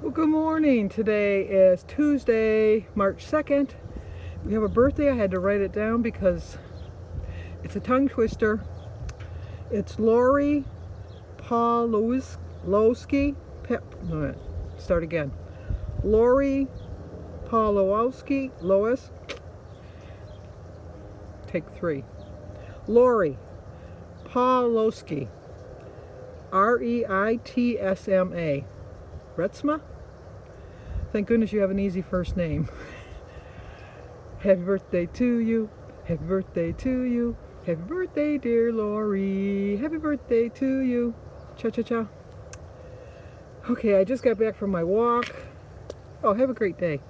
Well, good morning. Today is Tuesday, March 2nd. We have a birthday. I had to write it down because it's a tongue twister. It's Lori Pawlowski. Start again. Lori Pawlowski. Lois. Take 3. Lori Pawlowski. Reitsma. Reitsma? Thank goodness you have an easy first name. Happy birthday to you. Happy birthday to you. Happy birthday, dear Lori. Happy birthday to you. Cha-cha-cha. Okay, I just got back from my walk. Oh, have a great day.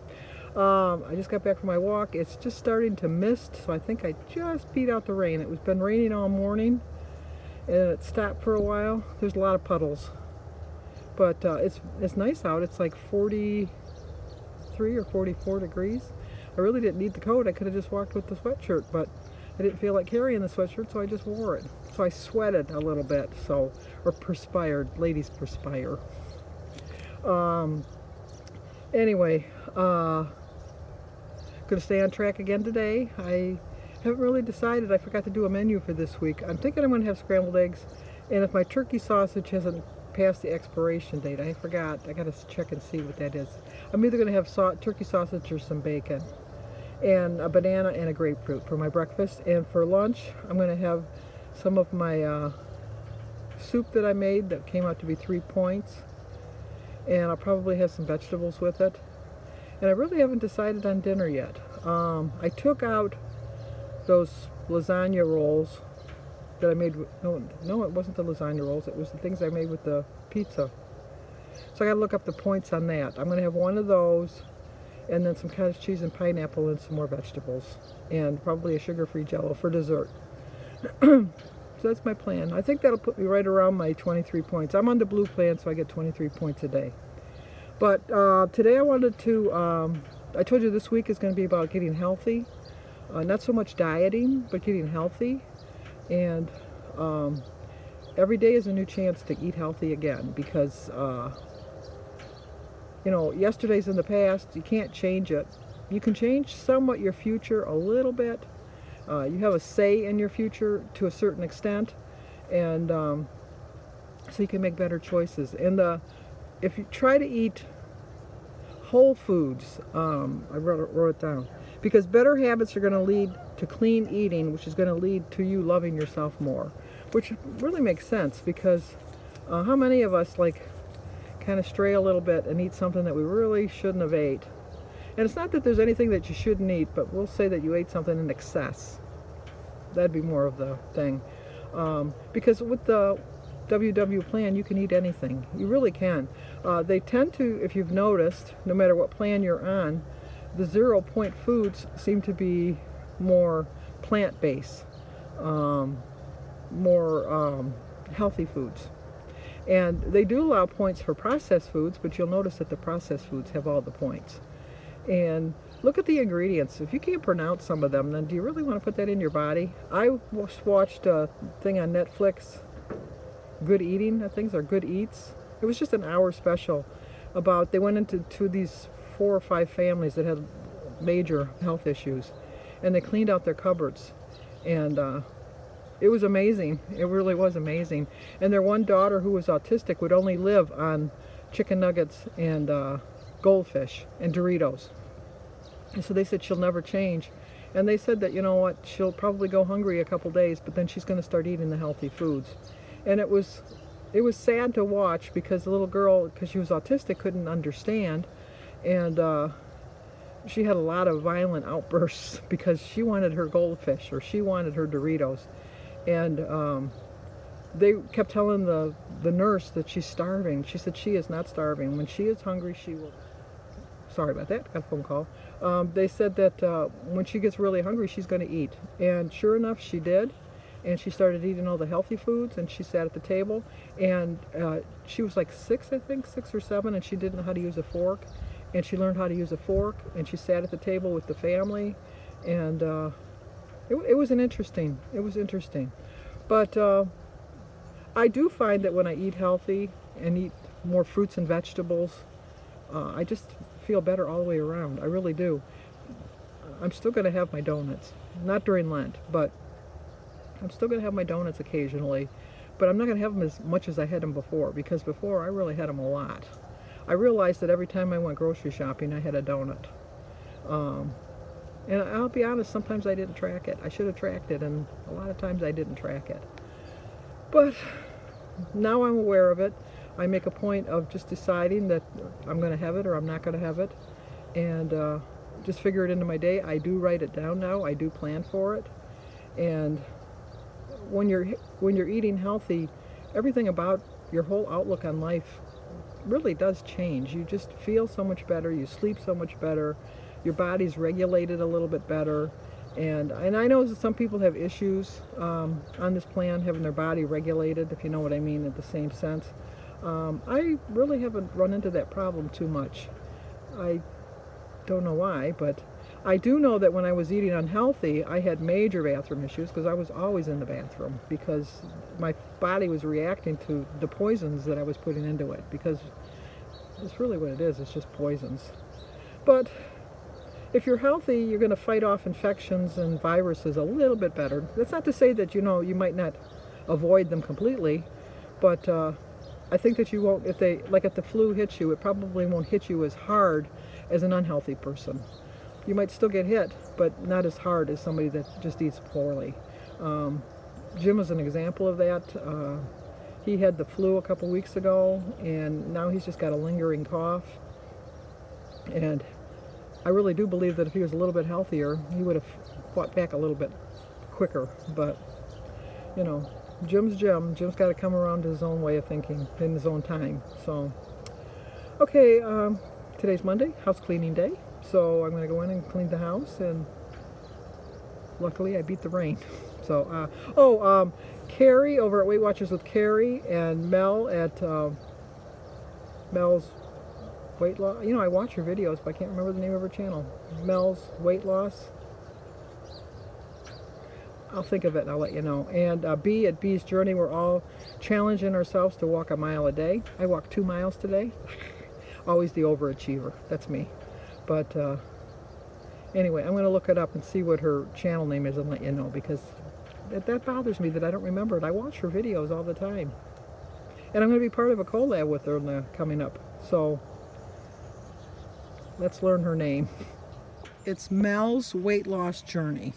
I just got back from my walk. It's just starting to mist, so I think I just beat out the rain. It was been raining all morning, and it stopped for a while. There's a lot of puddles. But it's nice out. It's like 43 or 44 degrees. I really didn't need the coat. I could have just walked with the sweatshirt, but I didn't feel like carrying the sweatshirt, so I just wore it. So I sweated a little bit, or perspired. Ladies perspire. Anyway, gonna stay on track again today. I haven't really decided. I forgot to do a menu for this week. I'm thinking I'm gonna have scrambled eggs, and if my turkey sausage hasn't past the expiration date, I forgot. I gotta check and see what that is. I'm either gonna have turkey sausage or some bacon, and a banana and a grapefruit for my breakfast. And for lunch, I'm gonna have some of my soup that I made that came out to be 3 points, and I'll probably have some vegetables with it. And I really haven't decided on dinner yet. I took out those lasagna rolls that I made with, no, it wasn't the lasagna rolls, it was the things I made with the pizza. So I gotta look up the points on that. I'm gonna have one of those, and then some cottage cheese and pineapple and some more vegetables, and probably a sugar-free Jello for dessert. So that's my plan. I think that'll put me right around my 23 points. I'm on the blue plan, so I get 23 points a day. But today I wanted to, I told you this week is gonna be about getting healthy. Not so much dieting, but getting healthy. And every day is a new chance to eat healthy again, because you know, yesterday's in the past. You can't change it. You can change somewhat your future a little bit. You have a say in your future to a certain extent, and so you can make better choices. And if you try to eat whole foods, I wrote it down, because better habits are going to lead to clean eating, which is going to lead to you loving yourself more, which really makes sense, because how many of us kind of stray a little bit and eat something that we really shouldn't have ate? And it's not that there's anything that you shouldn't eat, but we'll say that you ate something in excess. That'd be more of the thing, because with the WW plan, you can eat anything. You really can. They tend to, if you've noticed, no matter what plan you're on, the 0-point foods seem to be more plant-based, more healthy foods. And they do allow points for processed foods, but you'll notice that the processed foods have all the points. And look at the ingredients. If you can't pronounce some of them, then do you really want to put that in your body? I watched a thing on Netflix, Good Eating, I think, or Good Eats. It was just an hour special about, they went into these 4 or 5 families that had major health issues, and they cleaned out their cupboards, and it was amazing. It really was amazing. And their one daughter, who was autistic, would only live on chicken nuggets and goldfish and Doritos. And so they said she'll never change. And they said that, you know what, she'll probably go hungry a couple days, but then she's going to start eating the healthy foods. And it was sad to watch, because the little girl, because she was autistic, couldn't understand, and she had a lot of violent outbursts because she wanted her goldfish or she wanted her Doritos. And they kept telling the nurse that she's starving. She said she is not starving. When she is hungry, she will... Sorry about that, got a phone call. They said that when she gets really hungry, she's going to eat. And sure enough, she did. And she started eating all the healthy foods, and she sat at the table. And she was like 6, I think, 6 or 7, and she didn't know how to use a fork. And she learned how to use a fork, and she sat at the table with the family. And it was interesting. But I do find that when I eat healthy and eat more fruits and vegetables, I just feel better all the way around. I really do. I'm still going to have my donuts. Not during Lent, but I'm still going to have my donuts occasionally. But I'm not going to have them as much as I had them before, because before I really had them a lot. I realized that every time I went grocery shopping, I had a donut. And I'll be honest, sometimes I didn't track it. I should have tracked it, and a lot of times I didn't track it. But now I'm aware of it. I make a point of just deciding that I'm going to have it or I'm not going to have it, and just figure it into my day. I do write it down now. I do plan for it. And when you're eating healthy, everything about your whole outlook on life really does change. You just feel so much better. You sleep so much better. Your body's regulated a little bit better. And I know that some people have issues on this plan, having their body regulated, if you know what I mean, in the same sense. I really haven't run into that problem too much. I don't know why, but I do know that when I was eating unhealthy, I had major bathroom issues because I was always in the bathroom because my body was reacting to the poisons that I was putting into it, because that's really what it is. It's just poisons. But if you're healthy, you're going to fight off infections and viruses a little bit better. That's not to say that, you know, you might not avoid them completely, but I think that you won't, if the flu hits you, it probably won't hit you as hard as an unhealthy person. You might still get hit, but not as hard as somebody that just eats poorly. Jim is an example of that. He had the flu a couple weeks ago, and now he's just got a lingering cough. And I really do believe that if he was a little bit healthier, he would have fought back a little bit quicker. But, you know, Jim's Jim. Jim's got to come around to his own way of thinking in his own time. So, okay, today's Monday, house cleaning day. So I'm going to go in and clean the house, and luckily I beat the rain. So, Carrie over at Weight Watchers with Carrie and Mel at Mel's Weight Loss. You know, I watch her videos, but I can't remember the name of her channel. Mel's Weight Loss. I'll think of it and I'll let you know. And B at B's Journey, we're all challenging ourselves to walk a mile a day. I walked 2 miles today. Always the overachiever. That's me. But anyway, I'm going to look it up and see what her channel name is and let you know, because that bothers me that I don't remember it. I watch her videos all the time. And I'm going to be part of a collab with her coming up. So let's learn her name. It's Mel's Weight Loss Journey.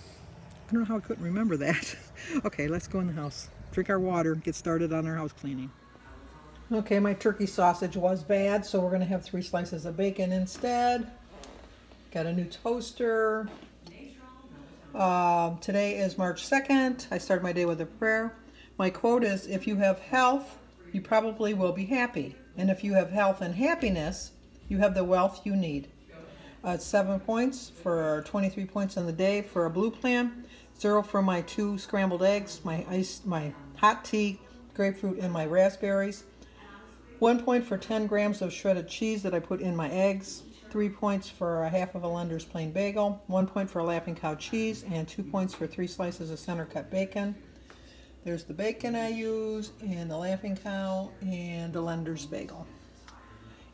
I don't know how I couldn't remember that. Okay, let's go in the house. Drink our water, get started on our house cleaning. Okay, my turkey sausage was bad, so we're going to have 3 slices of bacon instead. Got a new toaster. Today is March 2nd. I started my day with a prayer. My quote is, if you have health, you probably will be happy. And if you have health and happiness, you have the wealth you need. It's 7 points for 23 points on the day for a blue plan. 0 for my 2 scrambled eggs, my hot tea, grapefruit, and my raspberries. 1 point for 10 grams of shredded cheese that I put in my eggs. 3 points for a half of a Lender's plain bagel. 1 point for a Laughing Cow cheese, and 2 points for 3 slices of center cut bacon. There's the bacon I use, and the Laughing Cow, and the Lender's bagel.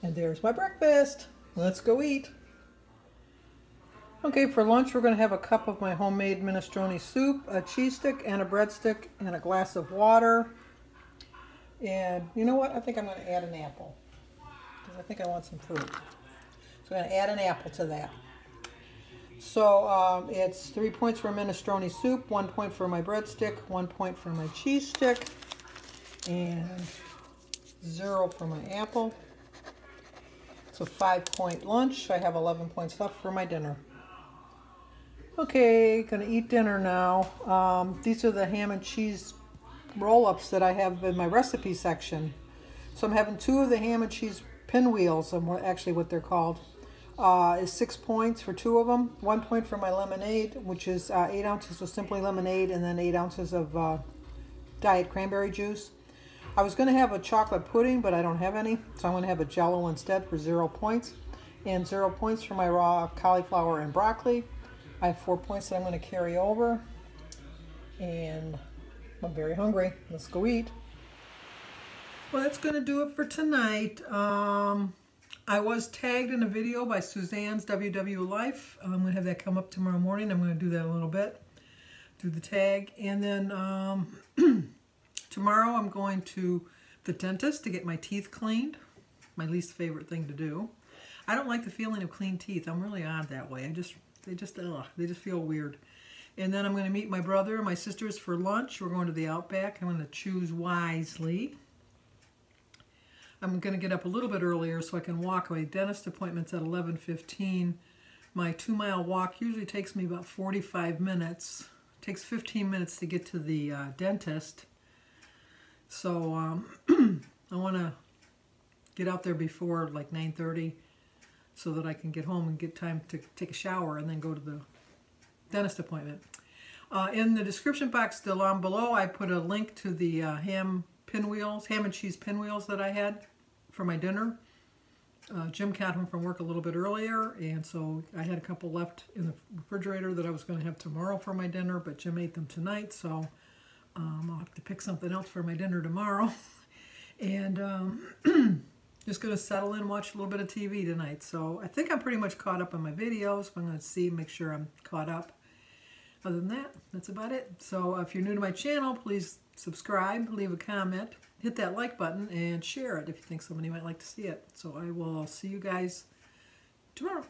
And there's my breakfast. Let's go eat. Okay, for lunch we're going to have a cup of my homemade minestrone soup, a cheese stick and a breadstick, and a glass of water. And you know what? I think I'm going to add an apple, because I think I want some fruit. So I'm going to add an apple to that. So it's 3 points for minestrone soup, 1 point for my breadstick, 1 point for my cheese stick, and 0 for my apple. So 5-point lunch. I have 11 points left for my dinner. Okay, gonna eat dinner now. These are the ham and cheese roll-ups that I have in my recipe section. So I'm having 2 of the ham and cheese pinwheels, and actually what they're called. Is 6 points for 2 of them. 1 point for my lemonade, which is 8 ounces of Simply Lemonade, and then 8 ounces of Diet Cranberry Juice. I was going to have a chocolate pudding, but I don't have any, so I'm going to have a Jell-O instead for 0 points. And 0 points for my raw cauliflower and broccoli. I have 4 points that I'm going to carry over. And I'm very hungry. Let's go eat. Well, that's going to do it for tonight. I was tagged in a video by Suzanne's WW Life. I'm going to have that come up tomorrow morning. I'm going to do that a little bit, do the tag. And then tomorrow I'm going to the dentist to get my teeth cleaned. My least favorite thing to do. I don't like the feeling of clean teeth. I'm really odd that way. They just feel weird. And then I'm going to meet my brother and my sisters for lunch. We're going to the Outback. I'm going to choose wisely. I'm going to get up a little bit earlier so I can walk. My dentist appointment's at 11:15. My 2-mile walk usually takes me about 45 minutes. It takes 15 minutes to get to the dentist. So I want to get out there before like 9:30 so that I can get home and get time to take a shower and then go to the dentist appointment. In the description box down below, I put a link to the ham and cheese pinwheels that I had for my dinner. Jim got home from work a little bit earlier, and so I had a couple left in the refrigerator that I was going to have tomorrow for my dinner, but Jim ate them tonight, so I'll have to pick something else for my dinner tomorrow. And just going to settle in and watch a little bit of TV tonight. So I think I'm pretty much caught up on my videos. I'm going to make sure I'm caught up. Other than that, that's about it. So if you're new to my channel, please subscribe, leave a comment, hit that like button, and share it if you think somebody might like to see it. So I will see you guys tomorrow.